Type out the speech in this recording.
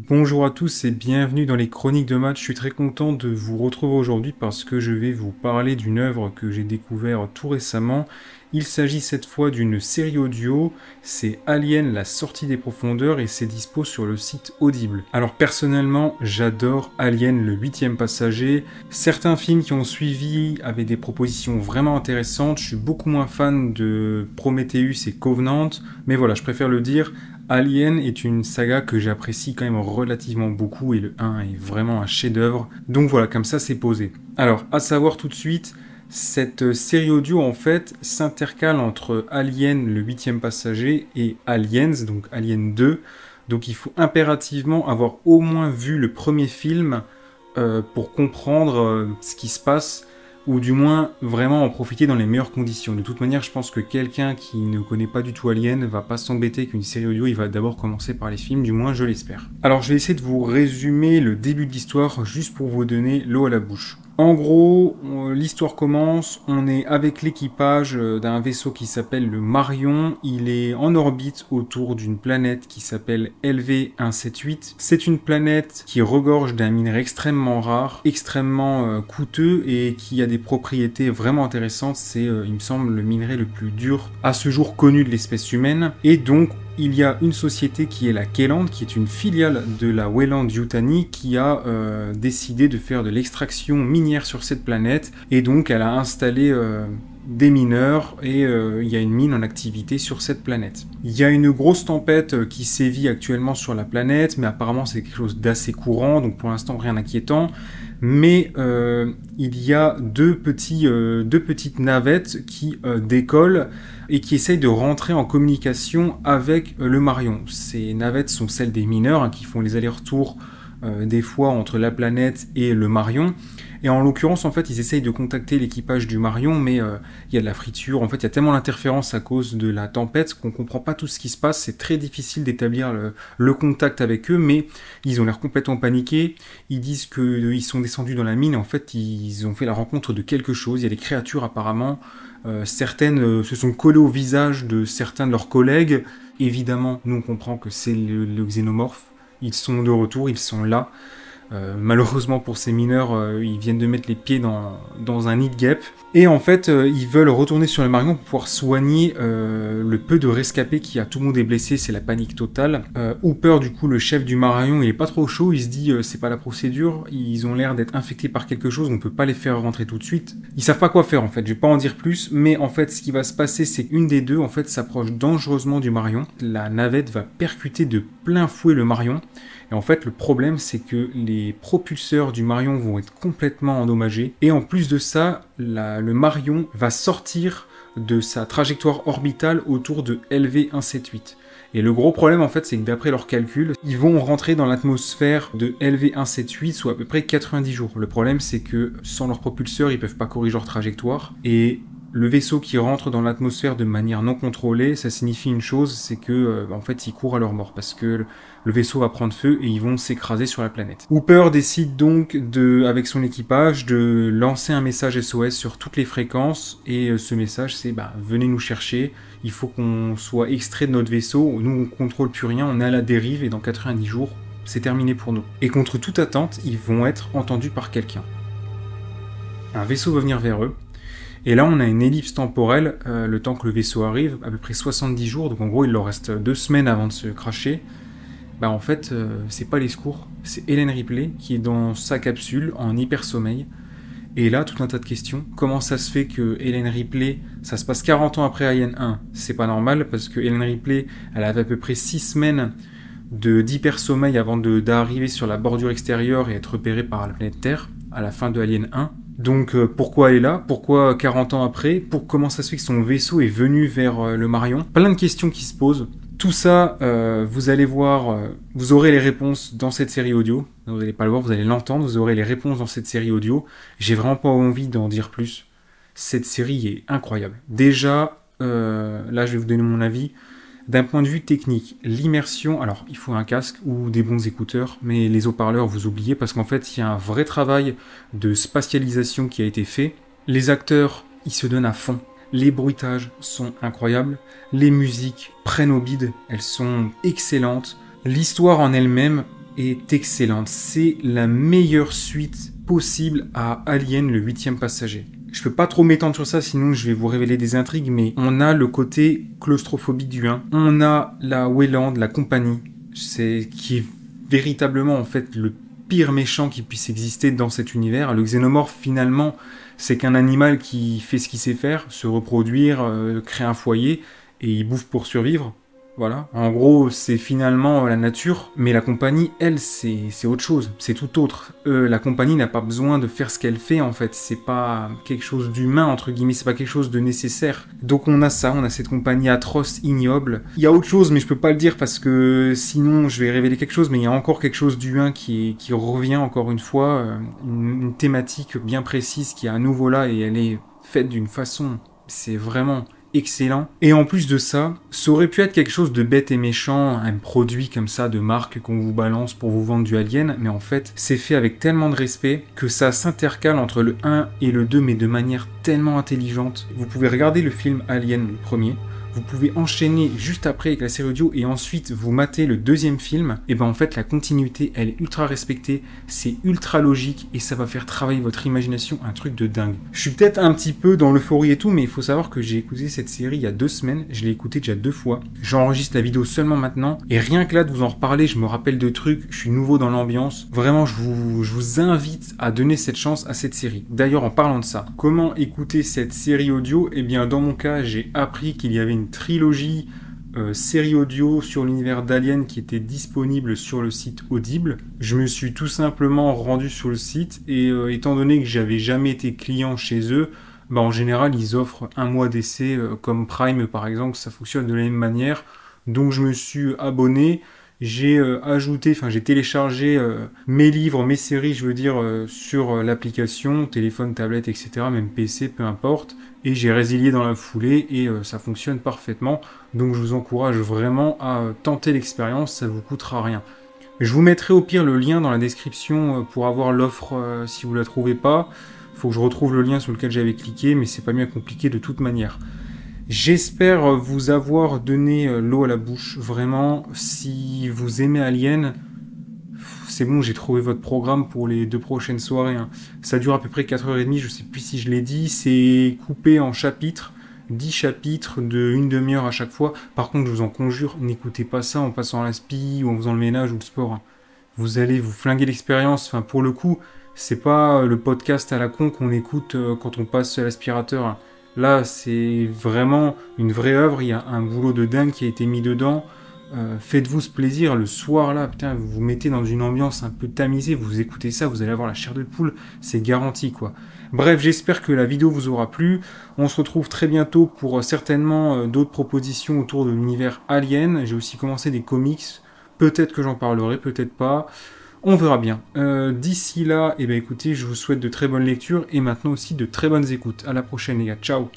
Bonjour à tous et bienvenue dans les Chroniques de Maths. Je suis très content de vous retrouver aujourd'hui parce que je vais vous parler d'une œuvre que j'ai découverte tout récemment. Il s'agit cette fois d'une série audio, c'est Alien, la sortie des profondeurs et c'est dispo sur le site Audible. Alors personnellement, j'adore Alien, le 8e passager. Certains films qui ont suivi avaient des propositions vraiment intéressantes. Je suis beaucoup moins fan de Prometheus et Covenant, mais voilà, je préfère le dire. Alien est une saga que j'apprécie quand même relativement beaucoup et le 1 est vraiment un chef-d'œuvre. Donc voilà, comme ça c'est posé. Alors, à savoir tout de suite, cette série audio en fait s'intercale entre Alien, le 8e passager, et Aliens, donc Alien 2. Donc il faut impérativement avoir au moins vu le premier film pour comprendre ce qui se passe, ou du moins vraiment en profiter dans les meilleures conditions. De toute manière, je pense que quelqu'un qui ne connaît pas du tout Alien va pas s'embêter qu'une série audio, il va d'abord commencer par les films, du moins je l'espère. Alors je vais essayer de vous résumer le début de l'histoire juste pour vous donner l'eau à la bouche. En gros, l'histoire commence, on est avec l'équipage d'un vaisseau qui s'appelle le Marion. Il est en orbite autour d'une planète qui s'appelle LV178. C'est une planète qui regorge d'un minerai extrêmement rare, extrêmement coûteux et qui a des propriétés vraiment intéressantes. C'est, il me semble, le minerai le plus dur à ce jour connu de l'espèce humaine. Et donc, il y a une société qui est la Keeland, qui est une filiale de la Weyland-Yutani, qui a décidé de faire de l'extraction minière sur cette planète, et donc elle a installé des mineurs, et il y a une mine en activité sur cette planète. Il y a une grosse tempête qui sévit actuellement sur la planète, mais apparemment c'est quelque chose d'assez courant, donc pour l'instant rien d'inquiétant. Mais il y a deux petites navettes qui décollent et qui essayent de rentrer en communication avec le Marion. Ces navettes sont celles des mineurs qui font les allers-retours des fois entre la planète et le Marion. Et en l'occurrence, en fait, ils essayent de contacter l'équipage du Marion, mais il y a de la friture. En fait, il y a tellement d'interférences à cause de la tempête qu'on ne comprend pas tout ce qui se passe. C'est très difficile d'établir le contact avec eux, mais ils ont l'air complètement paniqués. Ils disent qu'ils sont descendus dans la mine. Et en fait, ils ont fait la rencontre de quelque chose. Il y a des créatures apparemment. Certaines se sont collées au visage de certains de leurs collègues. Évidemment, nous on comprend que c'est le xénomorphe. Ils sont de retour, ils sont là. Malheureusement pour ces mineurs, ils viennent de mettre les pieds dans un nid de guêpe. Et en fait, ils veulent retourner sur le Marion pour pouvoir soigner le peu de rescapés qu'il y a. Tout le monde est blessé, c'est la panique totale. Hooper, du coup, le chef du Marion, il est pas trop chaud. Il se dit, c'est pas la procédure. Ils ont l'air d'être infectés par quelque chose. On peut pas les faire rentrer tout de suite. Ils savent pas quoi faire, en fait. Je vais pas en dire plus. Mais en fait, ce qui va se passer, c'est qu'une des deux, en fait, s'approche dangereusement du Marion. La navette va percuter de plein fouet le Marion. Et en fait, le problème, c'est que les propulseurs du Marion vont être complètement endommagés. Et en plus de ça, le Marion va sortir de sa trajectoire orbitale autour de LV178. Et le gros problème, en fait, c'est que d'après leurs calculs, ils vont rentrer dans l'atmosphère de LV178 sous à peu près 90 jours. Le problème, c'est que sans leurs propulseurs, ils peuvent pas corriger leur trajectoire. Et le vaisseau qui rentre dans l'atmosphère de manière non contrôlée, ça signifie une chose, c'est que en fait ils courent à leur mort parce que le vaisseau va prendre feu et ils vont s'écraser sur la planète. Hooper décide donc avec son équipage de lancer un message SOS sur toutes les fréquences et ce message c'est venez nous chercher, il faut qu'on soit extrait de notre vaisseau, nous on contrôle plus rien, on est à la dérive et dans 90 jours c'est terminé pour nous. Et contre toute attente, ils vont être entendus par quelqu'un. Un vaisseau va venir vers eux. Et là, on a une ellipse temporelle, le temps que le vaisseau arrive, à peu près 70 jours, donc en gros, il leur reste 2 semaines avant de se crasher. En fait, c'est pas les secours, c'est Ellen Ripley qui est dans sa capsule en hyper sommeil. Et là, tout un tas de questions. Comment ça se fait que Ellen Ripley, ça se passe 40 ans après Alien 1? C'est pas normal, parce que Ellen Ripley, elle avait à peu près 6 semaines d'hyper sommeil avant d'arriver sur la bordure extérieure et être repérée par la planète Terre, à la fin de Alien 1. Donc pourquoi elle est là? Pourquoi 40 ans après? Comment ça se fait que son vaisseau est venu vers le Marion? Plein de questions qui se posent. Tout ça, vous allez voir, vous aurez les réponses dans cette série audio. Vous n'allez pas le voir, vous allez l'entendre, vous aurez les réponses dans cette série audio. J'ai vraiment pas envie d'en dire plus. Cette série est incroyable. Déjà, là je vais vous donner mon avis. D'un point de vue technique, l'immersion, alors il faut un casque ou des bons écouteurs, mais les haut-parleurs vous oubliez parce qu'en fait il y a un vrai travail de spatialisation qui a été fait. Les acteurs, ils se donnent à fond. Les bruitages sont incroyables. Les musiques prennent au bide, elles sont excellentes. L'histoire en elle-même, est excellente. C'est la meilleure suite possible à Alien, le 8e passager. Je peux pas trop m'étendre sur ça, sinon je vais vous révéler des intrigues, mais on a le côté claustrophobie du 1. On a la Weyland, la compagnie, qui est véritablement en fait le pire méchant qui puisse exister dans cet univers. Le xénomorphe, finalement, c'est qu'un animal qui fait ce qu'il sait faire, se reproduire, créer un foyer, et il bouffe pour survivre. Voilà. En gros, c'est finalement la nature, mais la compagnie, elle, c'est autre chose, c'est tout autre. La compagnie n'a pas besoin de faire ce qu'elle fait, en fait. C'est pas quelque chose d'humain, entre guillemets, c'est pas quelque chose de nécessaire. Donc on a ça, on a cette compagnie atroce, ignoble. Il y a autre chose, mais je peux pas le dire parce que sinon je vais révéler quelque chose, mais il y a encore quelque chose du 1 qui revient encore une fois, une thématique bien précise qui est à nouveau là, et elle est faite d'une façon, c'est vraiment excellent. Et en plus de ça, ça aurait pu être quelque chose de bête et méchant, un produit comme ça de marque qu'on vous balance pour vous vendre du Alien, mais en fait, c'est fait avec tellement de respect que ça s'intercale entre le 1 et le 2, mais de manière tellement intelligente. Vous pouvez regarder le film Alien, le premier, vous pouvez enchaîner juste après avec la série audio et ensuite vous matez le deuxième film, et ben en fait la continuité elle est ultra respectée, c'est ultra logique et ça va faire travailler votre imagination, un truc de dingue. Je suis peut-être un petit peu dans l'euphorie et tout, mais il faut savoir que j'ai écouté cette série il y a 2 semaines, je l'ai écoutée déjà 2 fois, j'enregistre la vidéo seulement maintenant, et rien que là de vous en reparler, je me rappelle de trucs, je suis nouveau dans l'ambiance, vraiment je vous invite à donner cette chance à cette série. D'ailleurs en parlant de ça, comment écouter cette série audio? Eh bien dans mon cas j'ai appris qu'il y avait une trilogie série audio sur l'univers d'Alien qui était disponible sur le site Audible. Je me suis tout simplement rendu sur le site et étant donné que j'avais jamais été client chez eux, bah, en général ils offrent un mois d'essai comme Prime par exemple, ça fonctionne de la même manière. Donc je me suis abonné, j'ai j'ai téléchargé mes livres, mes séries, je veux dire, sur l'application, téléphone, tablette, etc., même PC, peu importe, et j'ai résilié dans la foulée, et ça fonctionne parfaitement, donc je vous encourage vraiment à tenter l'expérience, ça vous coûtera rien. Je vous mettrai au pire le lien dans la description pour avoir l'offre si vous la trouvez pas. Faut que je retrouve le lien sur lequel j'avais cliqué, mais c'est pas bien compliqué de toute manière. J'espère vous avoir donné l'eau à la bouche, vraiment. Si vous aimez Alien, c'est bon, j'ai trouvé votre programme pour les 2 prochaines soirées. Hein. Ça dure à peu près 4h30, je sais plus si je l'ai dit. C'est coupé en chapitres, 10 chapitres de 1 demi-heure à chaque fois. Par contre, je vous en conjure, n'écoutez pas ça en passant à la spi ou en faisant le ménage ou le sport. Hein. Vous allez vous flinguer l'expérience. Enfin, pour le coup, c'est pas le podcast à la con qu'on écoute quand on passe l'aspirateur. Hein. Là, c'est vraiment une vraie œuvre, il y a un boulot de dingue qui a été mis dedans. Faites-vous ce plaisir, le soir là, putain, vous vous mettez dans une ambiance un peu tamisée, vous écoutez ça, vous allez avoir la chair de poule, c'est garanti quoi. Bref, j'espère que la vidéo vous aura plu. On se retrouve très bientôt pour certainement d'autres propositions autour de l'univers Alien. J'ai aussi commencé des comics, peut-être que j'en parlerai, peut-être pas. On verra bien. D'ici là, eh ben, écoutez, je vous souhaite de très bonnes lectures et maintenant aussi de très bonnes écoutes. À la prochaine les gars, ciao!